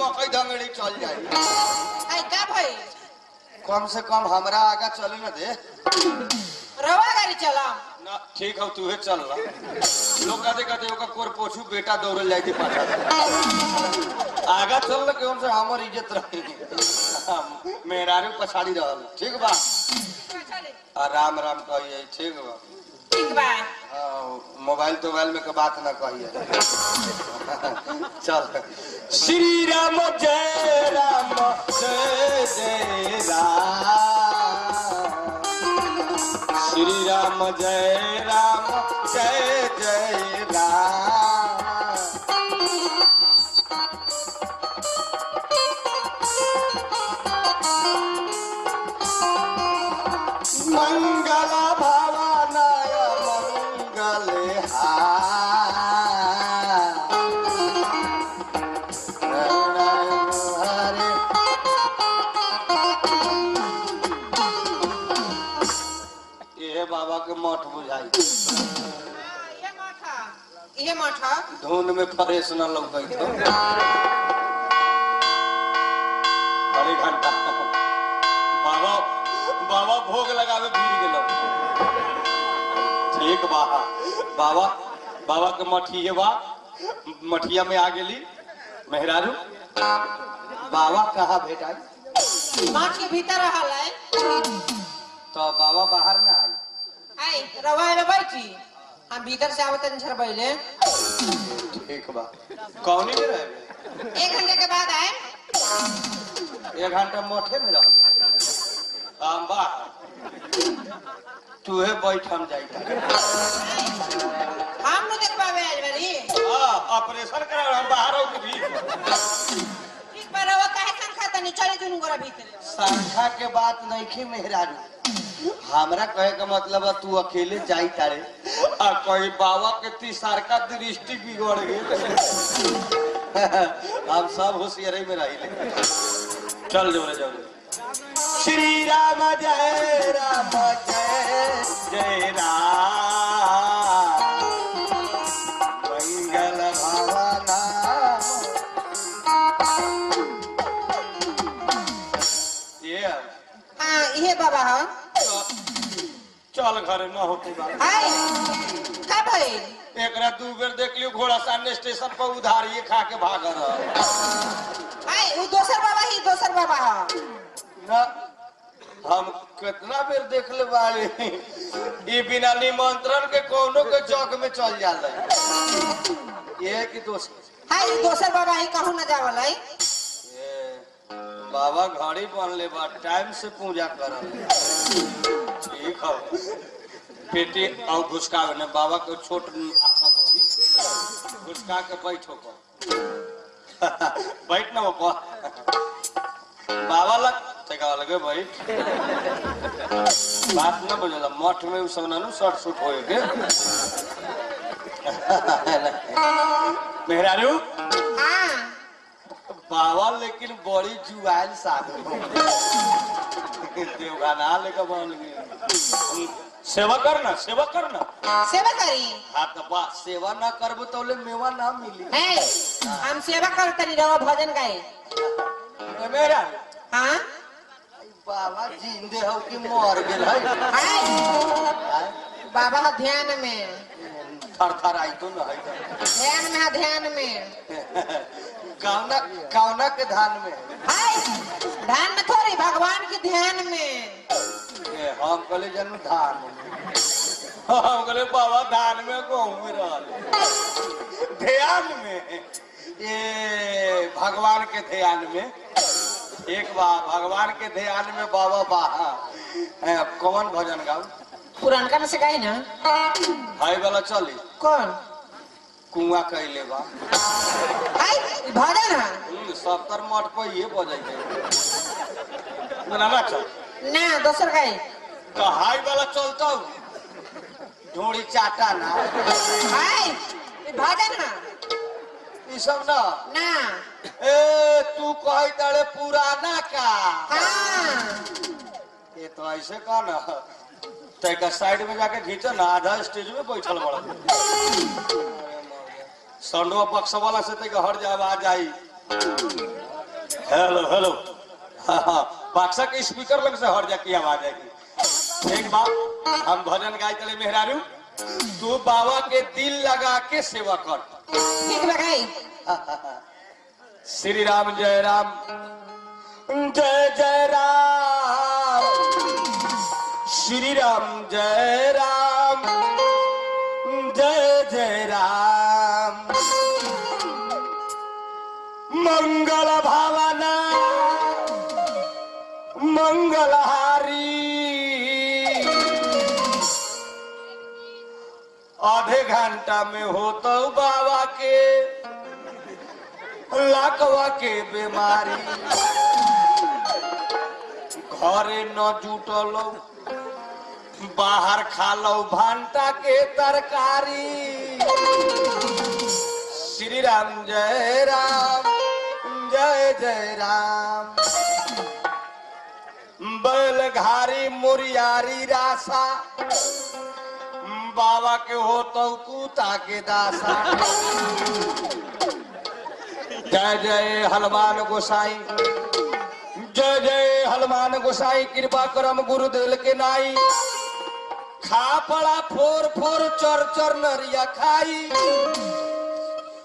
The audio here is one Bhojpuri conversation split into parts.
मकई धंगड़ी चल जाए। आई का भाई कम से कम हमरा आगा चले न दे। रवा गाड़ी चला ना ठीक है तू चल ला। लोग कहते कहते ओका कोर पोछू बेटा दौड़ल जाई थी पाछा आगा चल ल केवन से हमर इज्जत रही मेहरारू पछाड़ी रहल ठीक बा। राम राम कहिए ठीक बा ठीक बा। मोबाइल में के बात ना कहिए। चल श्री राम जय राम जय जय राम श्री राम जय राम जय जय राम। मंगल भवनाय मंगल ये बाबा के मठ बुझाई ये माथा धुन में फ्रेश न लग गई तो बड़ी घंटा बाबा बाबा भोग लगावे भीड़ गेलो ठीक बा। बाबा बाबा के मठिए बा मठिया में आ गेली मेहरारू बाबा कहाँ भेटाई माठ के भीतर रहल है तो बाबा बाहर ना आई। आई रवा रे बैठी हम भीतर से आवत झर बैले ठीक बा कौनी में रहे 1 घंटे के बाद आए 1 घंटा मठे में रह हम बाहर तूहे बैठ हम जाई हम न देख पावे आज वाली ऑपरेशन करा हम बाहर हो भी ठीक बा रवा काहे संखा तनी चले दुनु गोरा भीतर संख्या के बात नहीं की मेहरारू हमरा कहे का मतलब है तू अकेले जाई तारे आ कोई बाबा के तीसर का दृष्टि बिगड़ गई हम सब होशियारी में रही चल जोरे जोरे श्री राम जय जय राम मंगल भवना ये हां ये बाबा हां चल घरे न होते बात आई का भाई एकरा 2 बेर देख लियो घोड़ा सामने स्टेशन पर उधारिये खा के भाग रहा आई वो दोसर बाबा हां ना हम कितना बेर देख ले बारे ये बिना निमंत्रण के कोनो के चौक में चल जाला ये कि दोस्त हाय दोसर बाबा ही कहू ना जावल है बाबा घड़ी बन ले बा टाइम से पूजा करल ठीक है पेटी और घुसका ने बाबा को छोट आसन होगी घुसका के बैठो को बैठ ना बाबा बाबा लग तका लगे बैठ बात ना बुझला मठ में सब ना शॉर्ट शूट होए के मेहरारू हां बाबा लेकिन बड़ी जुआल साधु देवगाना लेकर बोल सेवा करना सेवा करी हाँ तो बा सेवा ना करबो तो ले मेवा ना मिली है हम सेवा करतनी रवा भजन गाए मेरा हां बाबा जिंदे हो कि मर गेल है बाबा ध्यान में थर थर आई तो ना है ध्यान में कौना के ध्यान में हाय ध्यान में थोड़ी भगवान के ध्यान में हम कहले जन्म धान हम कहले बाबा धान में घूम रहल ध्यान में ये भगवान के ध्यान में एक बार भगवान के ध्यान में बाबा बाहा कौन भजन गाओ पुरानका में से गाई ना हाई वाला चली कौन कुआं कैले बा हाय भजन है 70 मठ पर ये बजाई ना चल ना दोसर गाई तो हाई वाला चलता ढोड़ी चाटा ना हाय भजन है ये सब ना ए तू कही तारे पुराना का हाँ ये तो ऐसे का ना तैका साइड में जाके खींचा ना आधा स्टेज में बैठल बड़ा संडवा पक्ष वाला से तैका हट जा आ जाई हेलो हेलो। बक्सा के स्पीकर लग से हट जाती आवाज आएगी। एक बात हम भजन गाय चले मेहरारू, तू बाबा के दिल लगा के सेवा कर। ठीक लगाई। श्री राम जय राम जय जय राम, श्री राम जय राम जय जय राम। मंगल भावना मंगलहारी, आधे घंटा में हो तो बाबा के लाकवा के बीमारी। घरे न जुटलो बाहर खा लो भांटा के तरकारी। श्री राम जय राम जय जय राम। बैलघारी मुरियारी रासा, बाबा के हो तो कूता के दासा। जय जय हनुमान गोसाई, जय जय हनुमान गोसाई। कृपा करम गुरुदेव के नाई, खा पड़ा फोर फोर चर चर नरिया खाई।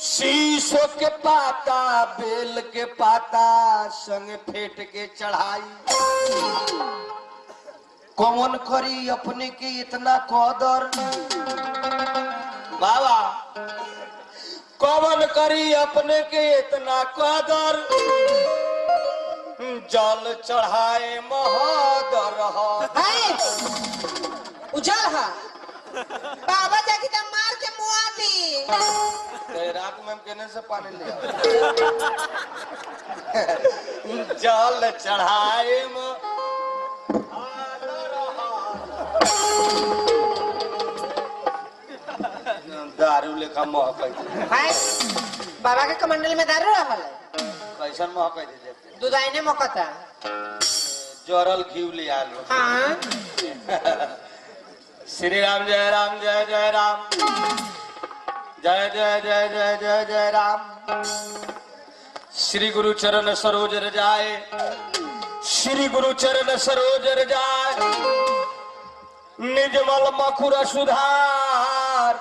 शीशो के पाता बेल के पाता संग फेंट के चढ़ाई। कौन करी अपने के इतना कदर बाबा, कौन करी अपने के इतना कदर। जल चढ़ाए महादर उजल है बाबा जाके तो मार के मुआ दी। रात में हम कहने से पानी लिया। जल चढ़ाए दारू लेखा महक। बाबा के कमंडल में दारू रहल कैसन महक दे दुधाइने मकता जरल घी ले आलो। हाँ। श्री राम जय राम जय जय राम, जय जय जय जय जय जय राम। श्री गुरु चरण सरोज रजाए, श्री गुरु चरण सरोज रजाए। निजमल मखुर सुधार,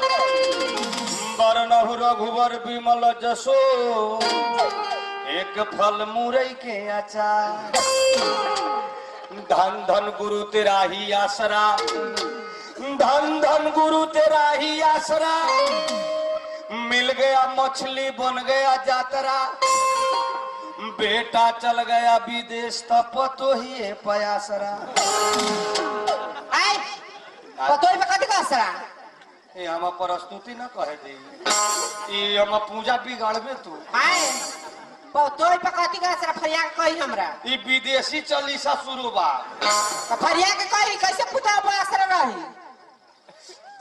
बरनहु रघुवर विमल जसो। एक फल मुरई के अचार, धन धन गुरु तेरा ही आसरा, धन धन गुरु तेरा ही आसरा। मिल गया मछली बन गया जातरा, बेटा चल गया विदेश तब तो ही पयासरा। पतोई पे कथी का असरा? ये हम प्रस्तुति न कहे दी, ये हम पूजा बिगाड़बे तू। पतोई पे कथी का असरा? फरिया के कही हमरा ये विदेशी चली सा शुरू बा। फरिया के कही कैसे पुता पे असरा रही?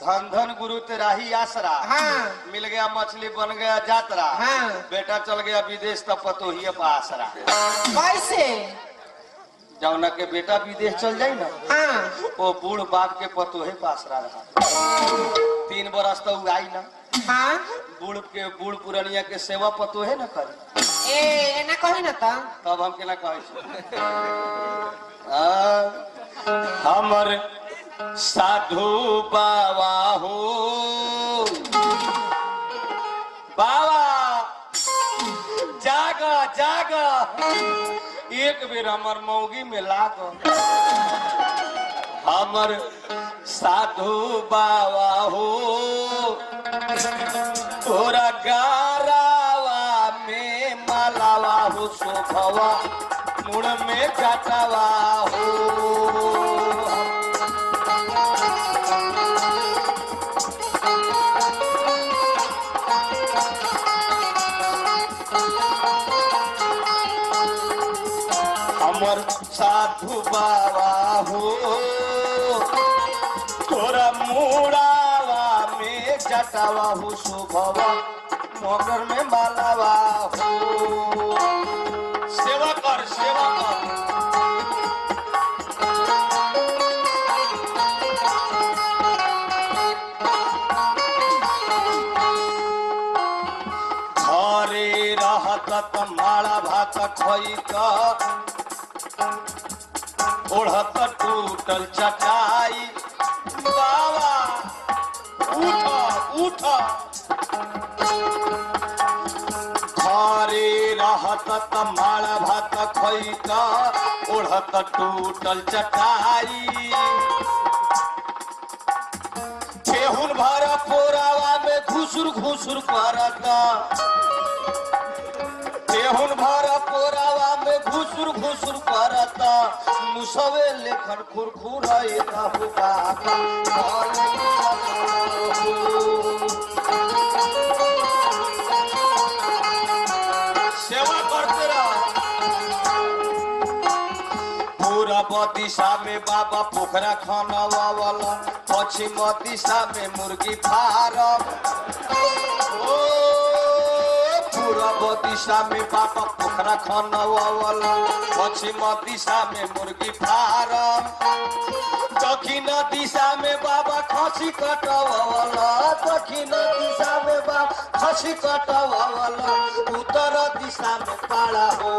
धन धन गुरु तेरा ही आसरा। हाँ। मिल गया मछली बन गया जातरा। हाँ। बेटा चल गया विदेश तब पतो ही आसरा। कैसे? जौना के बेटा विदेश चल जाये ना, हाँ। वो बूढ़ बाप के पतो है पासरा रहा। 3 बरस तो आई ना। हाँ। बूढ़ पुरानिया के सेवा पतो है ना करी। ए ना कही ना तब हम केना कहे हमर साधु बाबा हो। बाबा जागा जागा, एक बेर हमर मौगी में लाग। हमर साधु बाबा हो, तोरा गारावा में मालावा हो शोभवा, मुड़ में जटावा हो। हमर साधु बाबा हो, तोरा मुड़ावा में जटावा हो शोभवा, मगर में मालावा हो। सेवा कर सेवा कर। घरे रहत माला भात भात खैत ओढ़त टूटल चटाई बाबा उठ उठ घरे रहत तमाड़ भात खैत ओढ़त टूटल चटाई ठेहुन भर पोरावा में घुसुर घुसुर करत ठेहुन भर पोरावा में घुसुर घुसुर करत मुसवे लेखन खुरखुरैत बाबा सेवा करते रहो। पूरब दिशा में बाबा पोखरा खनवावला पश्चिम दिशा में मुर्गी फार्म पूरब दिशा में बाबा पोखरा खनवावला पश्चिम दिशा में मुर्गी फार्म दक्षिण दिशा में बाबा खसी कटवावला दक्षिण दिशा में बाबा खसी कटवावला उत्तर दिशा में पाड़ा हो